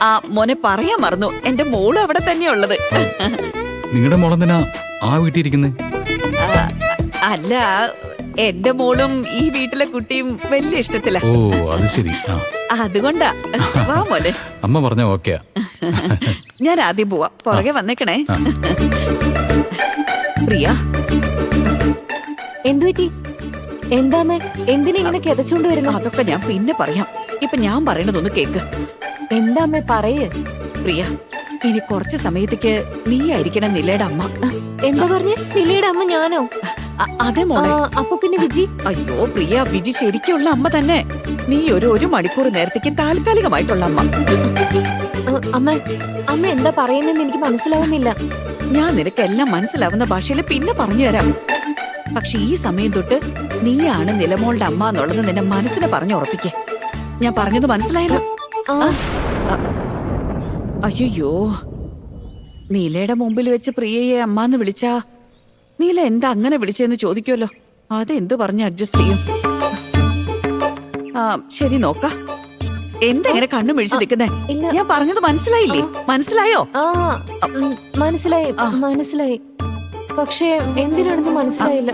ആ മോനെ പറയാൻ മറന്നു, എന്റെ മോള് അവിടെ തന്നെയാ ഉള്ളത്. നിങ്ങളുടെ മോളെന്തിനാ ആ വീട്ടിൽ ഇരിക്കുന്നേ? അല്ല, എന്റെ മോളും ഈ വീട്ടിലെ കുട്ടിയും വലിയ ഇഷ്ടത്തില. ഓ അത് ശരി. അതുകൊണ്ടാ. വാ മോനെ. അമ്മ പറഞ്ഞ ഓക്കെയാ. ഞാൻ ആദ്യം പോവാ, പുറകെ വന്നേക്കണേ. പ്രിയ, എന്തുപറ്റി? എന്താമ്മേ, എന്തിനിങ്ങനെ കിതച്ചോണ്ട് വരുന്നു? അതൊക്കെ ഞാൻ പിന്നെ പറയാം. ഇപ്പൊ ഞാൻ പറയണതൊന്ന് കേക്ക്. എന്താമ്മേ പറയ്. പ്രിയ, ഇനി കുറച്ച് സമയത്തേക്ക് നീ ആയിരിക്കണം നിലയുടെ അമ്മ. എന്താ പറഞ്ഞേ? നിലയുടെ അമ്മ ഞാനോ? അതെ മോളെ. അപ്പൊ പിന്നെ വിജി? അയ്യോ പ്രിയ, വിജി ശരിക്കുള്ള അമ്മ തന്നെ. നീ ഒരു മണിക്കൂർ നേരത്തേക്ക് താൽക്കാലികമായിട്ടുള്ള അമ്മ. അമ്മ എന്താ പറയുന്നെന്ന് എനിക്ക് മനസ്സിലാവുന്നില്ല. ഞാൻ നിനക്കെല്ലാം മനസ്സിലാവുന്ന ഭാഷയിൽ പിന്നെ പറഞ്ഞു തരാം. പക്ഷെ ഈ സമയം തൊട്ട് നീയാണ് നിലമോളുടെ അമ്മ എന്നുള്ളത് നിന്റെ മനസ്സിനെ പറഞ്ഞു ഉറപ്പിക്കേ. ഞാൻ പറഞ്ഞത് മനസ്സിലായല്ലോ? അയ്യോ, നീലയുടെ മുമ്പിൽ വെച്ച് പ്രിയയെ അമ്മാന്ന് വിളിച്ചാ നീല എന്താ അങ്ങനെ വിളിച്ചെന്ന് ചോദിക്കുമല്ലോ. അതെന്ത് പറഞ്ഞ് അഡ്ജസ്റ്റ് ചെയ്യും? ശരി, നോക്കാം. എന്തെങ്ങനെ കണ്ണു മിഴിച്ച് നിൽക്കുന്നേ? ഞാൻ പറഞ്ഞത് മനസ്സിലായില്ലേ? മനസ്സിലായോ? മനസ്സിലായി. പക്ഷേ എന്തിനാണെന്ന് മനസ്സിലായില്ല.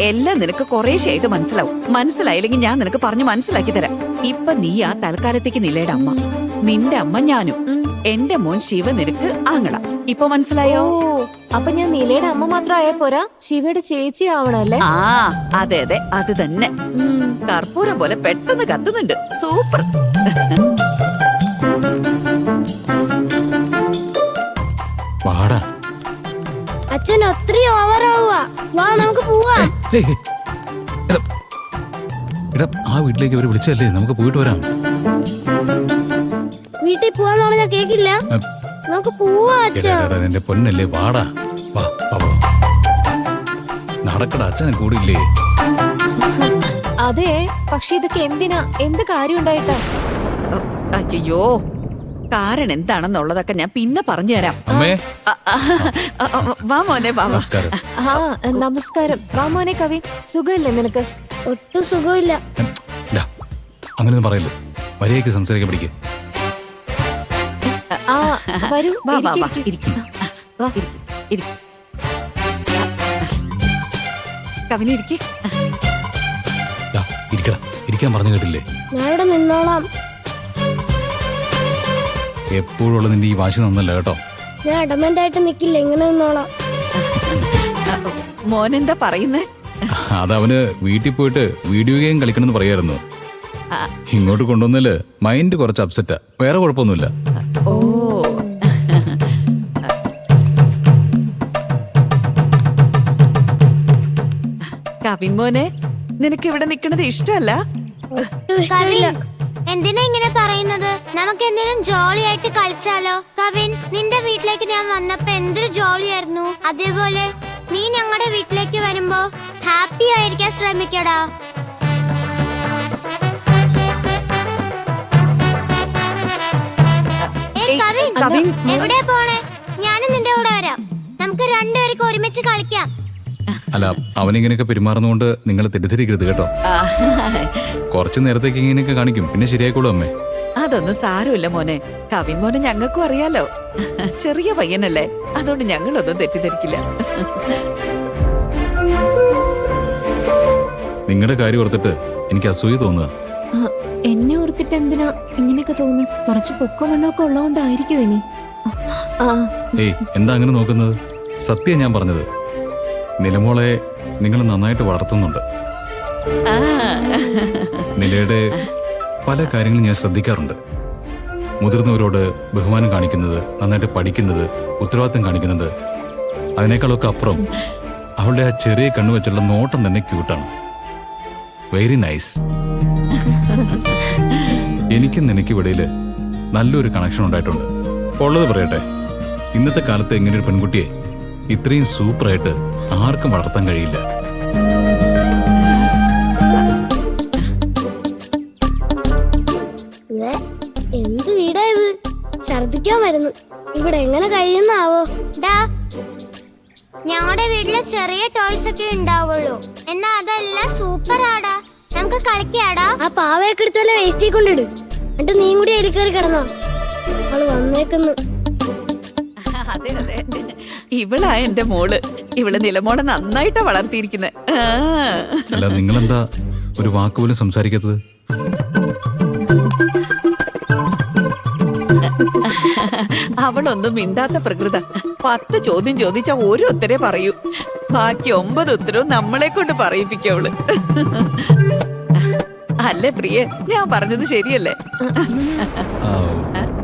എല്ലാം നിനക്ക് കുറേശ്ശായിട്ട് മനസ്സിലാവും. മനസ്സിലായില്ലെങ്കിൽ ഞാൻ നിനക്ക് പറഞ്ഞു മനസ്സിലാക്കി തരാം. ഇപ്പൊ നീ ആ തൽക്കാലത്തേക്ക് നിലയുടെ അമ്മ, നിന്റെ അമ്മ ഞാനും, എന്റെ മോൻ ശിവ നിനക്ക് ആങ്ങള. ഇപ്പൊ മനസ്സിലായോ? അപ്പൊ ഞാൻ നിലയുടെ അമ്മ മാത്രം ആയാ പോരാ, ശിവയുടെ ചേച്ചി ആവണല്ലേ? അതെ അതെ, അത് തന്നെ. കർപ്പൂരം പോലെ പെട്ടെന്ന് കത്തുന്നുണ്ട്. സൂപ്പർ. അച്ഛൻ ഒത്തിരി ഓവറാവുക. വാ നമുക്ക് പോവാ. ആ വീട്ടിലേക്ക് അവര് വിളിച്ചല്ലേ, നമുക്ക് പോയിട്ട് വരാം. വീട്ടിൽ പോവാന്ന് പറഞ്ഞാ കേക്കില്ല. നമുക്ക് പോവാ അച്ഛാ. എന്റെ പൊന്നല്ലേ, വാടാ. നടക്കട, അച്ഛനെ കൂടില്ലേ? അതെ, പക്ഷെ ഇതൊക്കെ എന്തിനാ? എന്ത് കാര്യം ഉണ്ടായിട്ടാ? അയ്യോ, കാരണം എന്താണെന്നുള്ളതൊക്കെ ഞാൻ പിന്നെ പറഞ്ഞു തരാം. വാ മോനെ, വാ. നമസ്കാരം. വാ മോനെ കവിൻ, സുഖമില്ലേ നിനക്ക്? ഒട്ടും സുഖമില്ല. അങ്ങനെയൊന്നും പറയല്ലോ, മര്യാദയ്ക്ക് സംസാരിക്കാൻ പഠിക്ക്. വരൂ, കവിനെ ഇരിക്കേ. ഇരിക്കാൻ പറഞ്ഞു കേട്ടില്ലേ? ഞാനിവിടെ നിന്നോളാം. എപ്പോഴുള്ള നിന്റെ ഈ വാശി നന്നല്ല കേട്ടോ. ഞാൻ അഡമന്റ് ആയിട്ട് നിക്കില്ല, ഇങ്ങനെ നിന്നോളാം. മോനെന്താ പറയുന്നേ? അതവന് വീട്ടിൽ പോയിട്ട് വീഡിയോ ഗെയിം കളിക്കണമെന്ന് പറയായിരുന്നു. ഇങ്ങോട്ട് കൊണ്ടുവന്നല് മൈൻഡ് കുറച്ച് അപ്സെറ്റാ, വേറെ കുഴപ്പമൊന്നുമില്ല. ഓ, കവിൻ മോനെ, നിനക്ക് ഇവിടെ നിക്കണത് ഇഷ്ടമല്ല? എന്തിനാ ഇങ്ങനെ പറയുന്നത്? നമുക്ക് എന്തെങ്കിലും ജോളി ആയിട്ട് കളിച്ചാലോ? കവിൻ, നിന്റെ വീട്ടിലേക്ക് ഞാൻ വന്നപ്പോ എന്തൊരു ജോളിയായിരുന്നു. അതേപോലെ നീ ഞങ്ങളുടെ വീട്ടിലേക്ക് വരുമ്പോ ഹാപ്പി ആയിരിക്കാൻ ശ്രമിക്കടാ. കവിൻ, എവിടെയാ പോണേ? ഞാനും നിന്റെ കൂടെ വരാം. നമുക്ക് രണ്ടുപേർക്ക് ഒരുമിച്ച് കളിക്കാം. അല്ല, അവനിങ്ങനെയൊക്കെ പെരുമാറുന്നോണ്ട് നിങ്ങൾ തെറ്റിദ്ധരിക്കരുത് കേട്ടോ. കുറച്ചു നേരത്തേക്ക് ഇങ്ങനെയൊക്കെ കാണിക്കും, പിന്നെ ശരിയായിക്കോളൂ അമ്മേ. അതൊന്നും സാരമില്ല മോനെ. കവിൻ മോനെ ഞങ്ങൾക്കും അറിയാലോ. ചെറിയ പയ്യനല്ലേ, അതുകൊണ്ട് ഞങ്ങളൊന്നും തെറ്റിദ്ധരിക്കില്ല. നിങ്ങളുടെ കാര്യം ഓർത്തിട്ട് എനിക്ക് അസൂയ തോന്നുക. എന്നെ ഓർത്തിട്ട് എന്തിനാ ഇങ്ങനെയൊക്കെ തോന്നി? കുറച്ച് പൊക്കം വെള്ളമൊക്കെ ഉള്ളതുകൊണ്ടായിരിക്കും ഇനി. ഏയ്, എന്താ അങ്ങനെ നോക്കുന്നത്? സത്യം ഞാൻ പറഞ്ഞത്. നിലമോളെ നിങ്ങൾ നന്നായിട്ട് വളർത്തുന്നുണ്ട്. നിലയുടെ പല കാര്യങ്ങളും ഞാൻ ശ്രദ്ധിക്കാറുണ്ട്. മുതിർന്നവരോട് ബഹുമാനം കാണിക്കുന്നത്, നന്നായിട്ട് പഠിക്കുന്നത്, ഉത്തരവാദിത്തം കാണിക്കുന്നത്, അതിനേക്കാളൊക്കെ അപ്പുറം അവളുടെ ആ ചെറിയ കണ്ണുവെച്ചുള്ള നോട്ടം തന്നെ ക്യൂട്ടാണ്. Very nice. എനിക്കും നിനക്കും ഇടയിൽ നല്ലൊരു കണക്ഷൻ ഉണ്ടായിട്ടുണ്ട്. ഉള്ളത് പറയട്ടെ, ഇന്നത്തെ കാലത്ത് ഇങ്ങനെയൊരു പെൺകുട്ടിയെ ഇത്രയും സൂപ്പറായിട്ട് ആർക്കും വളർത്താൻ കഴിയില്ല. എന്ത് വീടാ ഇത്? ഛർദിക്കാൻ വരുന്നു. ഇവിടെ എങ്ങനെ കഴിയുന്നാവോ? ഞങ്ങളുടെ വീട്ടില് ചെറിയ ടോയ്സ് ഒക്കെ ഉണ്ടാവുള്ളൂ, എന്നാ അതെല്ലാം സൂപ്പർ ആടാ. നമുക്ക് കളിക്കാടാ. ആ പാവയൊക്കെ എടുത്തോലെ വേസ്റ്റി കൊണ്ടിട്. എന്നിട്ട് നീ കൂടി അതിൽ കയറി കിടന്നോ. അവള് പറഞ്ഞേക്കുന്നു. അതെ അതെ, ഇവളാ എന്റെ മോള്. ഇവള് നിലമോളെ നന്നായിട്ടാ വളർത്തിയിരിക്കുന്നെ. അല്ല, നിങ്ങളെന്താ ഒരു വാക്കുപോലും സംസാരിക്കാത്തത്? അവളൊന്നും മിണ്ടാത്ത പ്രകൃത. 10 ചോദ്യം ചോദിച്ചാ ഒരു ഉത്തരേ പറയൂ. ബാക്കി 9 ഉത്തരവും നമ്മളെ കൊണ്ട് പറയിപ്പിക്കും അവള്. അല്ലേ പ്രിയെ, ഞാൻ പറഞ്ഞത് ശരിയല്ലേ?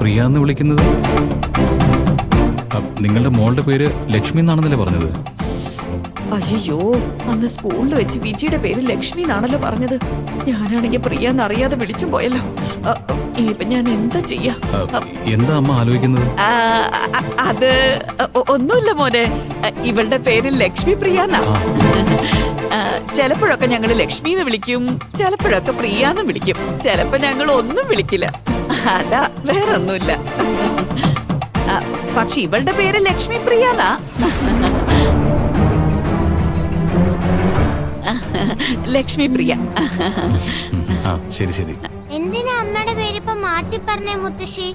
പ്രിയ എന്ന് വിളിക്കുന്നത് നിങ്ങളുടെ മോളുടെ പേര് ലക്ഷ്മി എന്നാണെന്നല്ലേ പറഞ്ഞത്? അയ്യോ, അന്ന് സ്കൂളിൽ വെച്ച് വിജിയുടെ പേര് ലക്ഷ്മി എന്നാണല്ലോ പറഞ്ഞത്. ഞാനാണെങ്കിൽ പ്രിയ എന്നറിയാതെ വിളിച്ചും പോയല്ലോ. ഇനിയിപ്പൊ ഞാൻ എന്താ ചെയ്യാ? എന്താ അമ്മ ആലോചിക്കുന്നത്? അത് ഒന്നുമില്ല മോനെ, ഇവളുടെ പേര് ലക്ഷ്മി പ്രിയ എന്നാ. ചിലപ്പോഴൊക്കെ ഞങ്ങള് ലക്ഷ്മി എന്ന് വിളിക്കും, ചിലപ്പോഴൊക്കെ പ്രിയ എന്ന് വിളിക്കും, ചിലപ്പോ ഞങ്ങൾ ഒന്നും വിളിക്കില്ല. അതാ, വേറൊന്നുമില്ല. പക്ഷെ ഇവളുടെ പേര് ലക്ഷ്മി പ്രിയ എന്നാ. ലക്ഷ്മി പ്രിയ. ശരി ശരി. എന്തിനാ അമ്മയുടെ പേരിപ്പൊ മാറ്റി പറഞ്ഞേ മുത്തശ്ശി?